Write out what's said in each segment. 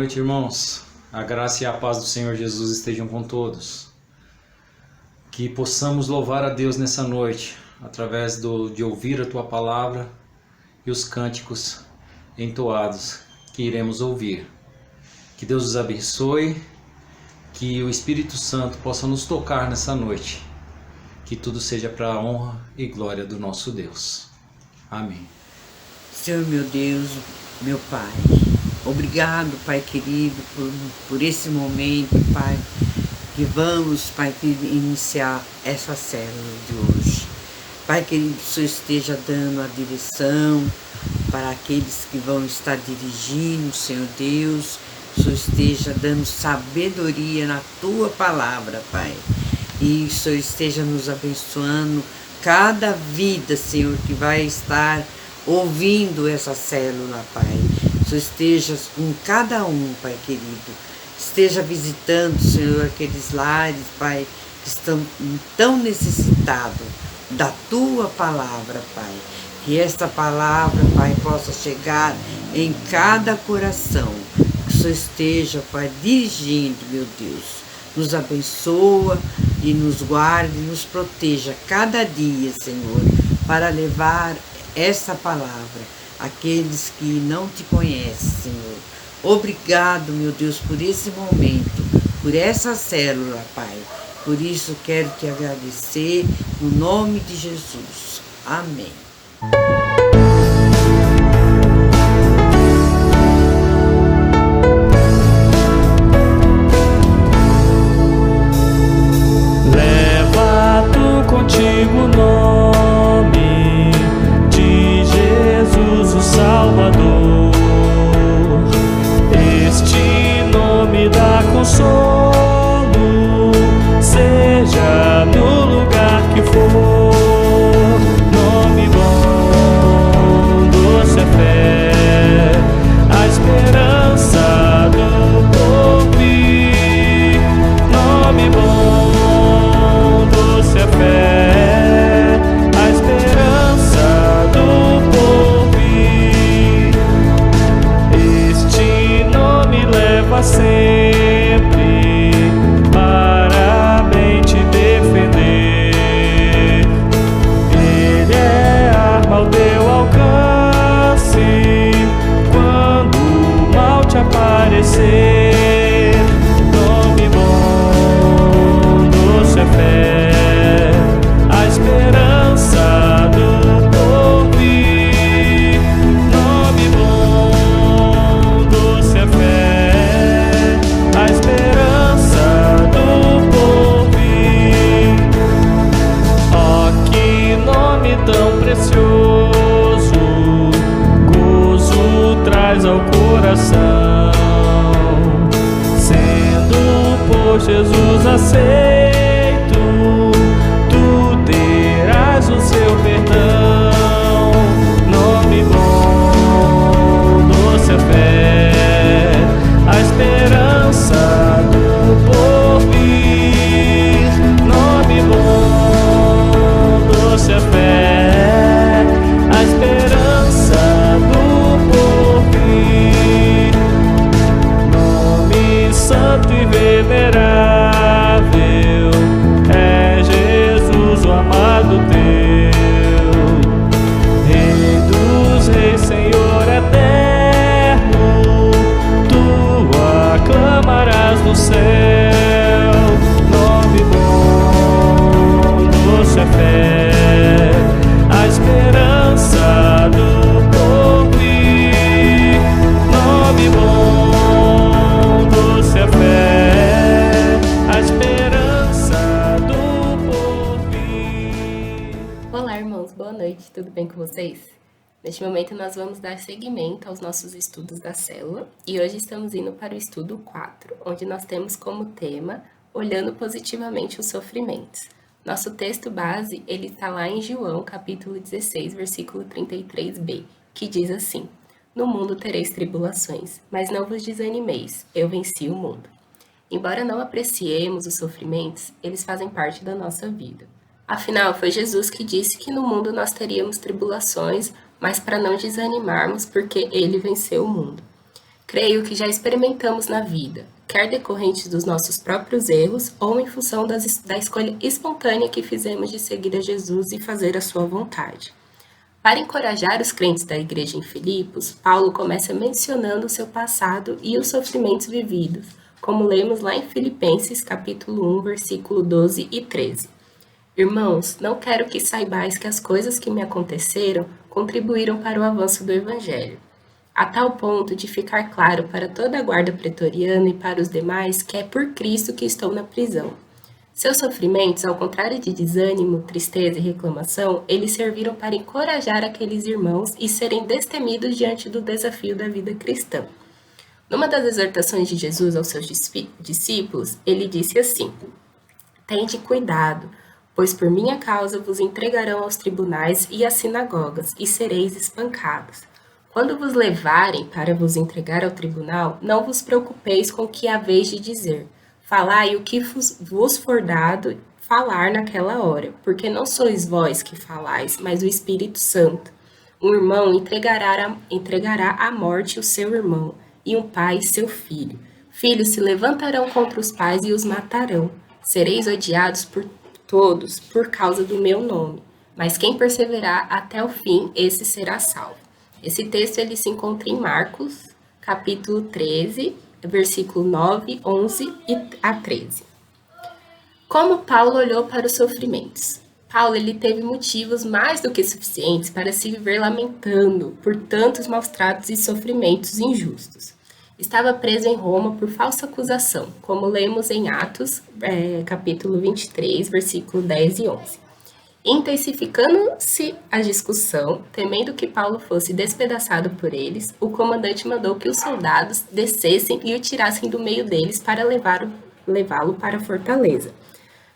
noite, irmãos. A graça e a paz do Senhor Jesus estejam com todos. Que possamos louvar a Deus nessa noite, através de ouvir a Tua palavra e os cânticos entoados que iremos ouvir. Que Deus os abençoe, que o Espírito Santo possa nos tocar nessa noite. Que tudo seja para a honra e glória do nosso Deus. Amém. Senhor meu Deus, meu Pai, obrigado, Pai querido, por esse momento, Pai, que vamos, Pai querido, iniciar essa célula de hoje. Pai querido, que o Senhor esteja dando a direção para aqueles que vão estar dirigindo, Senhor Deus, que o Senhor esteja dando sabedoria na Tua palavra, Pai, e o Senhor esteja nos abençoando cada vida, Senhor, que vai estar ouvindo essa célula, Pai. O Senhor esteja com cada um, Pai querido. Esteja visitando, Senhor, aqueles lares, Pai, que estão tão necessitados da Tua palavra, Pai. Que esta palavra, Pai, possa chegar em cada coração. Que o Senhor esteja, Pai, dirigindo, meu Deus. Nos abençoa e nos guarde, nos proteja cada dia, Senhor, para levar essa palavra àqueles que não Te conhecem, Senhor. Obrigado, meu Deus, por esse momento, por essa célula, Pai. Por isso quero Te agradecer, no nome de Jesus. Amém. Contigo o nome de Jesus, o Salvador. Este nome dá consolo, seja no lugar que for. Nome bom, doce é fé, a esperança do porvir. Nome bom, doce é fé, a esperança do porvir. Este nome leva sempre para bem te defender. Ele é arma ao teu alcance quando o mal te aparecer. Nome bom, doce é fé, a esperança do porvir. Nome bom, doce é fé, a esperança do porvir. Oh, que nome tão precioso, gozo traz ao coração. Sendo por Jesus aceito, tu terás o seu perdão. Nome bom, doce é fé, a esperança do porvir. Nome bom, doce é fé, a esperança do porvir. Nome santo e venerável é Jesus, o amado teu. Rei dos reis, Senhor eterno, tu aclamarás no céu. Nome bom, doce é fé, a esperança do porvir. Nome bom, doce é fé, a esperança do porvir. Olá, irmãos, boa noite, tudo bem com vocês? Neste momento nós vamos dar seguimento aos nossos estudos da célula e hoje estamos indo para o estudo 4, onde nós temos como tema Olhando Positivamente os Sofrimentos. Nosso texto base, ele está lá em João, capítulo 16, versículo 33b, que diz assim: No mundo tereis tribulações, mas não vos desanimeis, eu venci o mundo. Embora não apreciemos os sofrimentos, eles fazem parte da nossa vida. Afinal, foi Jesus que disse que no mundo nós teríamos tribulações, mas para não desanimarmos, porque Ele venceu o mundo. Creio que já experimentamos na vida, quer decorrentes dos nossos próprios erros ou em função da escolha espontânea que fizemos de seguir a Jesus e fazer a sua vontade. Para encorajar os crentes da igreja em Filipos, Paulo começa mencionando o seu passado e os sofrimentos vividos, como lemos lá em Filipenses capítulo 1, versículo 12 e 13. Irmãos, não quero que saibais que as coisas que me aconteceram contribuíram para o avanço do Evangelho, a tal ponto de ficar claro para toda a guarda pretoriana e para os demais que é por Cristo que estou na prisão. Seus sofrimentos, ao contrário de desânimo, tristeza e reclamação, eles serviram para encorajar aqueles irmãos e serem destemidos diante do desafio da vida cristã. Numa das exortações de Jesus aos seus discípulos, ele disse assim: Tende cuidado, pois por minha causa vos entregarão aos tribunais e às sinagogas, e sereis espancados. Quando vos levarem para vos entregar ao tribunal, não vos preocupeis com o que haveis de dizer. Falai o que vos for dado falar naquela hora, porque não sois vós que falais, mas o Espírito Santo. Um irmão entregará à morte o seu irmão, e um pai seu filho. Filhos se levantarão contra os pais e os matarão. Sereis odiados por todos por causa do meu nome, mas quem perseverar até o fim, esse será salvo. Esse texto ele se encontra em Marcos, capítulo 13, versículo 9, 11 a 13. Como Paulo olhou para os sofrimentos? Paulo ele teve motivos mais do que suficientes para se viver lamentando por tantos maus tratos e sofrimentos injustos. Estava preso em Roma por falsa acusação, como lemos em Atos, capítulo 23, versículo 10 e 11. Intensificando-se a discussão, temendo que Paulo fosse despedaçado por eles, o comandante mandou que os soldados descessem e o tirassem do meio deles para levá-lo para a fortaleza.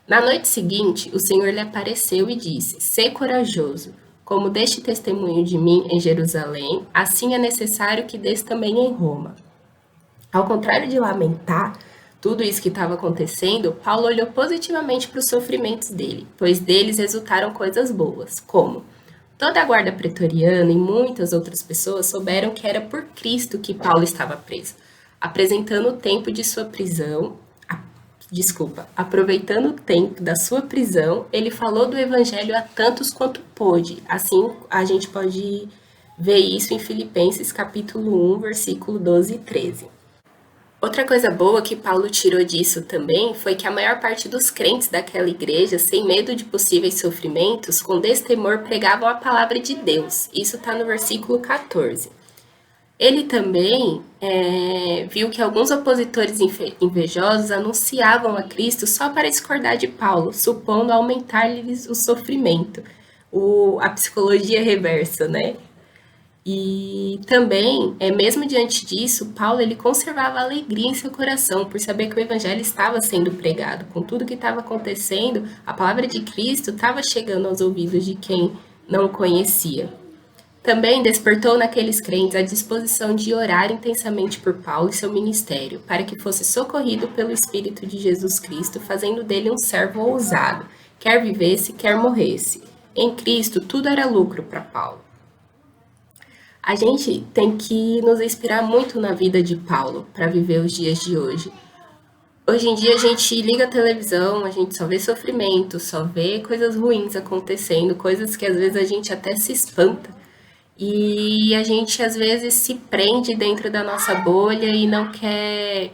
Na noite seguinte, o Senhor lhe apareceu e disse: Sê corajoso, como deste testemunho de mim em Jerusalém, assim é necessário que dês também em Roma. Ao contrário de lamentar tudo isso que estava acontecendo, Paulo olhou positivamente para os sofrimentos dele, pois deles resultaram coisas boas, como toda a guarda pretoriana e muitas outras pessoas souberam que era por Cristo que Paulo estava preso, aproveitando o tempo da sua prisão, ele falou do evangelho a tantos quanto pôde. Assim, a gente pode ver isso em Filipenses capítulo 1, versículo 12 e 13. Outra coisa boa que Paulo tirou disso também foi que a maior parte dos crentes daquela igreja, sem medo de possíveis sofrimentos, com destemor pregavam a palavra de Deus. Isso está no versículo 14. Ele também viu que alguns opositores invejosos anunciavam a Cristo só para discordar de Paulo, supondo aumentar-lhes o sofrimento. A psicologia reversa, né? E também, mesmo diante disso, Paulo ele conservava alegria em seu coração por saber que o evangelho estava sendo pregado. Com tudo que estava acontecendo, a palavra de Cristo estava chegando aos ouvidos de quem não o conhecia. Também despertou naqueles crentes a disposição de orar intensamente por Paulo e seu ministério, para que fosse socorrido pelo Espírito de Jesus Cristo, fazendo dele um servo ousado, quer vivesse, quer morresse. Em Cristo, tudo era lucro para Paulo. A gente tem que nos inspirar muito na vida de Paulo para viver os dias de hoje. Hoje em dia a gente liga a televisão, a gente só vê sofrimento, só vê coisas ruins acontecendo, coisas que às vezes a gente até se espanta. E a gente às vezes se prende dentro da nossa bolha e não quer...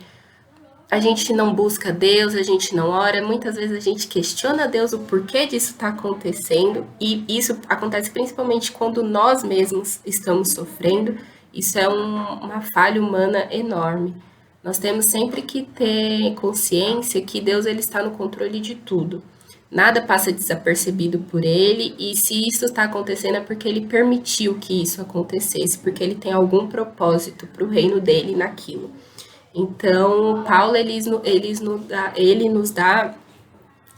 A gente não busca Deus, a gente não ora, muitas vezes a gente questiona Deus o porquê disso está acontecendo, e isso acontece principalmente quando nós mesmos estamos sofrendo. Isso é uma falha humana enorme. Nós temos sempre que ter consciência que Deus ele está no controle de tudo. Nada passa desapercebido por ele, e se isso está acontecendo é porque ele permitiu que isso acontecesse, porque ele tem algum propósito para o reino dele naquilo. Então, Paulo ele nos dá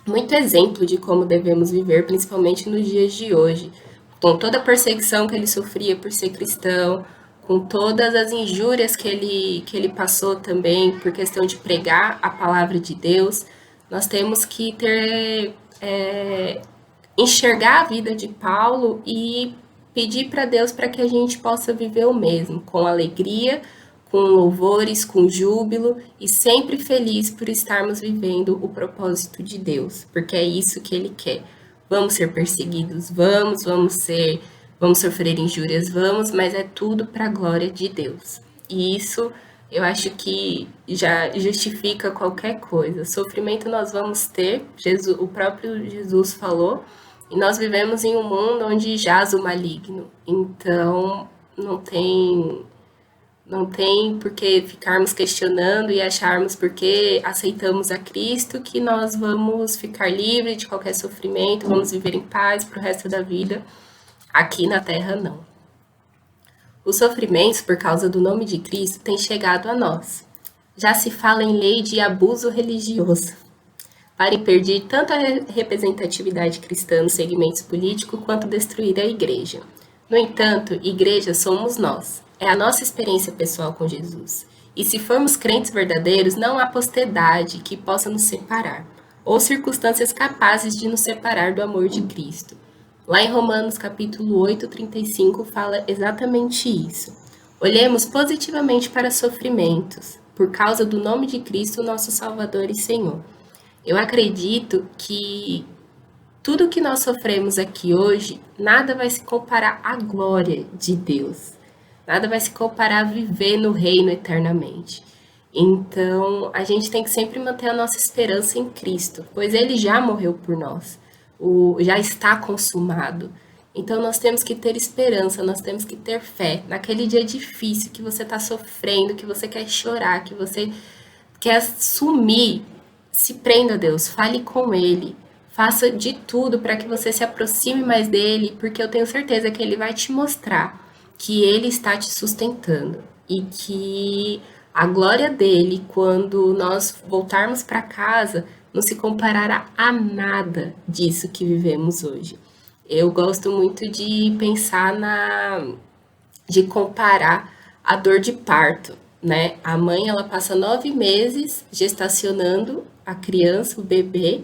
muito exemplo de como devemos viver, principalmente nos dias de hoje. Com toda a perseguição que ele sofria por ser cristão, com todas as injúrias que ele passou também por questão de pregar a palavra de Deus, nós temos que enxergar a vida de Paulo e pedir para Deus para que a gente possa viver o mesmo, com alegria, com louvores, com júbilo e sempre feliz por estarmos vivendo o propósito de Deus, porque é isso que Ele quer. Vamos ser perseguidos, vamos sofrer injúrias, mas é tudo para a glória de Deus. E isso eu acho que já justifica qualquer coisa. Sofrimento nós vamos ter, o próprio Jesus falou, e nós vivemos em um mundo onde jaz o maligno. Então não tem por que ficarmos questionando e acharmos porque aceitamos a Cristo que nós vamos ficar livres de qualquer sofrimento, vamos viver em paz para o resto da vida. Aqui na Terra, não. Os sofrimentos por causa do nome de Cristo têm chegado a nós. Já se fala em lei de abuso religioso, para impedir tanto a representatividade cristã nos segmentos políticos quanto destruir a igreja. No entanto, igreja somos nós. É a nossa experiência pessoal com Jesus. E se formos crentes verdadeiros, não há posterdade que possa nos separar, ou circunstâncias capazes de nos separar do amor de Cristo. Lá em Romanos capítulo 8, 35, fala exatamente isso. Olhemos positivamente para sofrimentos, por causa do nome de Cristo, nosso Salvador e Senhor. Eu acredito que tudo que nós sofremos aqui hoje, nada vai se comparar à glória de Deus. Nada vai se comparar a viver no reino eternamente. Então, a gente tem que sempre manter a nossa esperança em Cristo, pois Ele já morreu por nós. Já está consumado. Então nós temos que ter esperança, nós temos que ter fé. Naquele dia difícil que você está sofrendo, que você quer chorar, que você quer sumir, se prenda a Deus, fale com Ele. Faça de tudo para que você se aproxime mais dEle, porque eu tenho certeza que Ele vai te mostrar que Ele está te sustentando. E que a glória dEle, quando nós voltarmos para casa, não se comparará a nada disso que vivemos hoje. Eu gosto muito de pensar de comparar a dor de parto, né? A mãe, ela passa 9 meses gestacionando a criança, o bebê,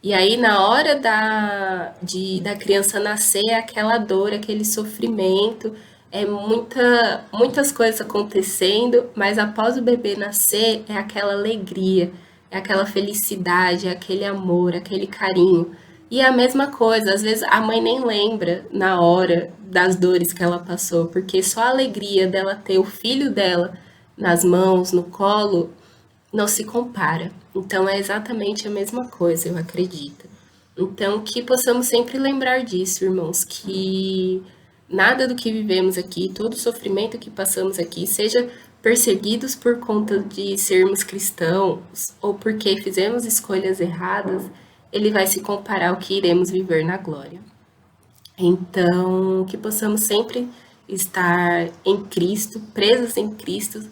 e aí na hora da criança nascer, é aquela dor, aquele sofrimento, muitas coisas acontecendo, mas após o bebê nascer, é aquela alegria, é aquela felicidade, é aquele amor, aquele carinho. E é a mesma coisa, às vezes a mãe nem lembra na hora das dores que ela passou, porque só a alegria dela ter o filho dela nas mãos, no colo, não se compara. Então é exatamente a mesma coisa, eu acredito. Então que possamos sempre lembrar disso, irmãos, que nada do que vivemos aqui, todo o sofrimento que passamos aqui, seja perseguidos por conta de sermos cristãos ou porque fizemos escolhas erradas, ele vai se comparar ao que iremos viver na glória. Então, que possamos sempre estar em Cristo, presos em Cristo,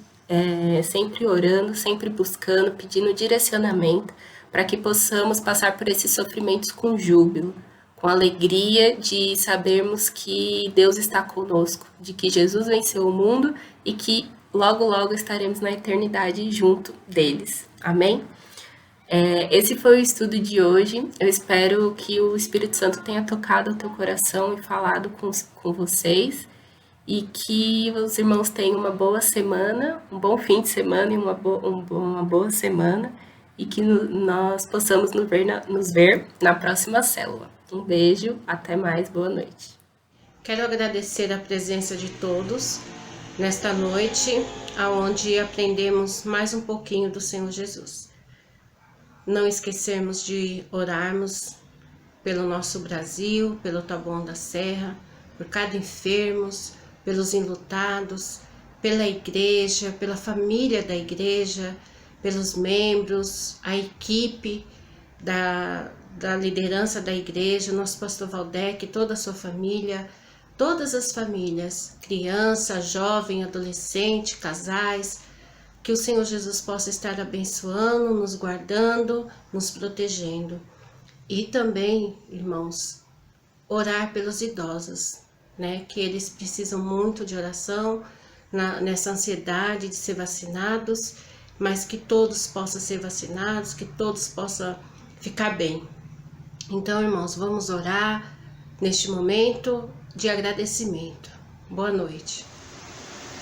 sempre orando, sempre buscando, pedindo direcionamento, para que possamos passar por esses sofrimentos com júbilo, com alegria de sabermos que Deus está conosco, de que Jesus venceu o mundo e que logo, logo estaremos na eternidade junto deles. Amém? Esse foi o estudo de hoje. Eu espero que o Espírito Santo tenha tocado o teu coração e falado com vocês, e que os irmãos tenham uma boa semana, um bom fim de semana e uma boa semana, e que nós possamos nos ver na próxima célula. Um beijo, até mais, boa noite. Quero agradecer a presença de todos nesta noite, onde aprendemos mais um pouquinho do Senhor Jesus. Não esquecermos de orarmos pelo nosso Brasil, pelo Taboão da Serra, por cada enfermos, pelos enlutados, pela igreja, pela família da igreja, pelos membros, a equipe da liderança da igreja, nosso pastor Valdec, toda a sua família, todas as famílias, criança, jovem, adolescente, casais, que o Senhor Jesus possa estar abençoando, nos guardando, nos protegendo. E também, irmãos, orar pelos idosos, né? Que eles precisam muito de oração, nessa ansiedade de ser vacinados, mas que todos possam ser vacinados, que todos possam ficar bem. Então, irmãos, vamos orar neste momento de agradecimento. Boa noite.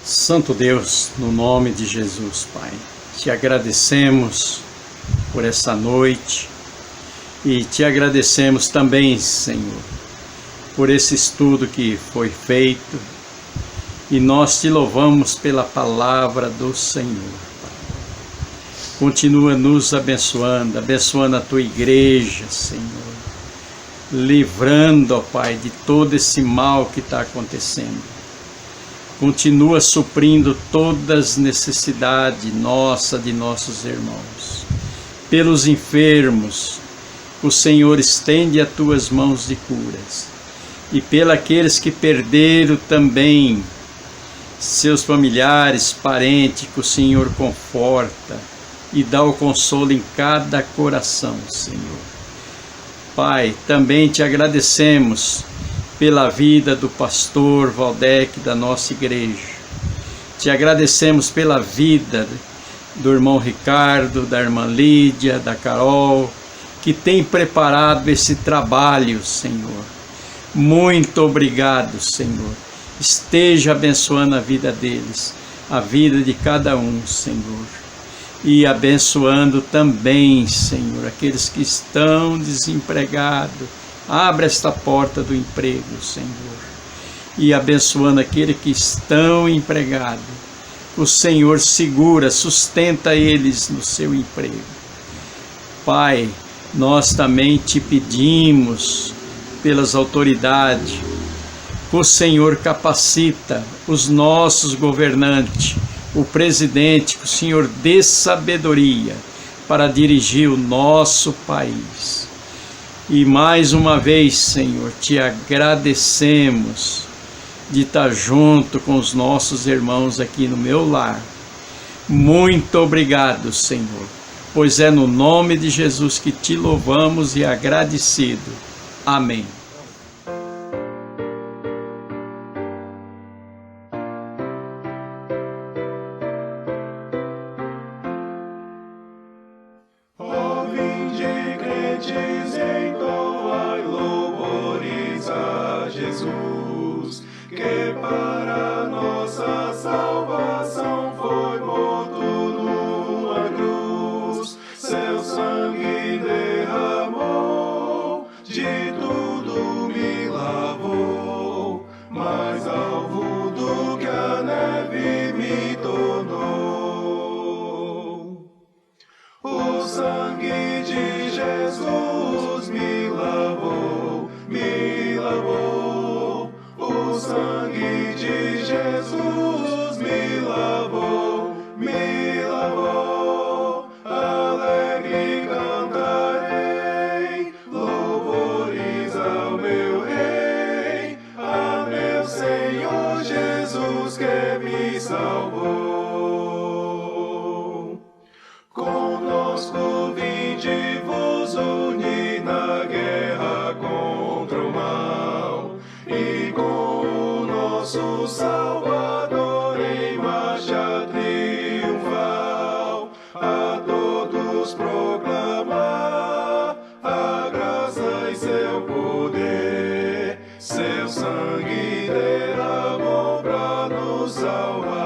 Santo Deus, no nome de Jesus, Pai, te agradecemos por essa noite e te agradecemos também, Senhor, por esse estudo que foi feito e nós te louvamos pela palavra do Senhor, Pai. Continua nos abençoando, abençoando a tua igreja, Senhor, livrando, ó Pai, de todo esse mal que está acontecendo. Continua suprindo todas as necessidades de nossos irmãos. Pelos enfermos, o Senhor estende as tuas mãos de curas. E pelos aqueles que perderam também seus familiares, parentes, que o Senhor conforta e dá o consolo em cada coração, Senhor. Pai, também te agradecemos pela vida do pastor Valdec da nossa igreja. Te agradecemos pela vida do irmão Ricardo, da irmã Lídia, da Carol, que tem preparado esse trabalho, Senhor. Muito obrigado, Senhor. Esteja abençoando a vida deles, a vida de cada um, Senhor. E abençoando também, Senhor, aqueles que estão desempregados. Abra esta porta do emprego, Senhor, e abençoando aqueles que estão empregados. O Senhor segura, sustenta eles no seu emprego. Pai, nós também te pedimos pelas autoridades, o Senhor capacita os nossos governantes, o presidente, que o Senhor dê sabedoria para dirigir o nosso país. E mais uma vez, Senhor, te agradecemos de estar junto com os nossos irmãos aqui no meu lar. Muito obrigado, Senhor, pois é no nome de Jesus que te louvamos e agradecido. Amém. Jesus, que para nossa salvação foi morto numa cruz, seu sangue derramou, de tudo me lavou, mais alvo do que a neve me tornou. O sangue de Jesus me lavou, me lavou. O sangue de Jesus me lavou, me lavou. Alegre cantarei, louvores ao meu Rei, a meu Senhor Jesus que me salvou. Conosco vinde vos unir na guerra contra o mal, e com o nosso Salvador em marcha triunfal, a todos proclamar a graça e seu poder, seu sangue derramou pra nos salvar.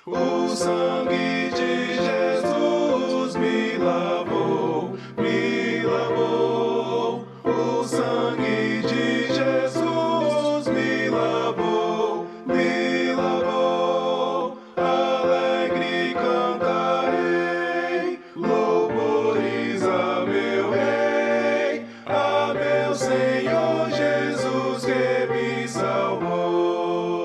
O sangue de Jesus me lavou, me lavou. O sangue de Jesus me lavou, me lavou. Alegre cantarei, louvores a meu Rei, a meu Senhor Jesus que me salvou.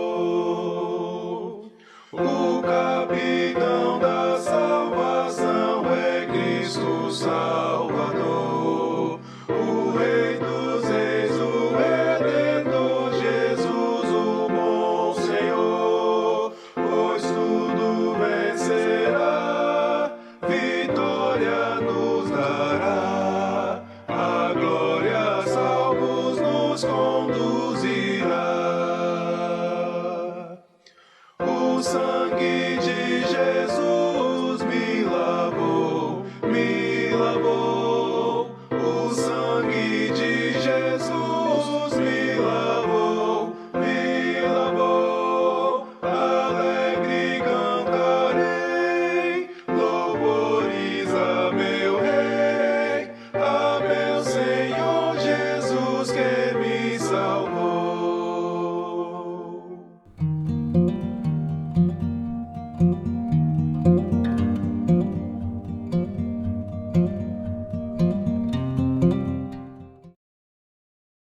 Música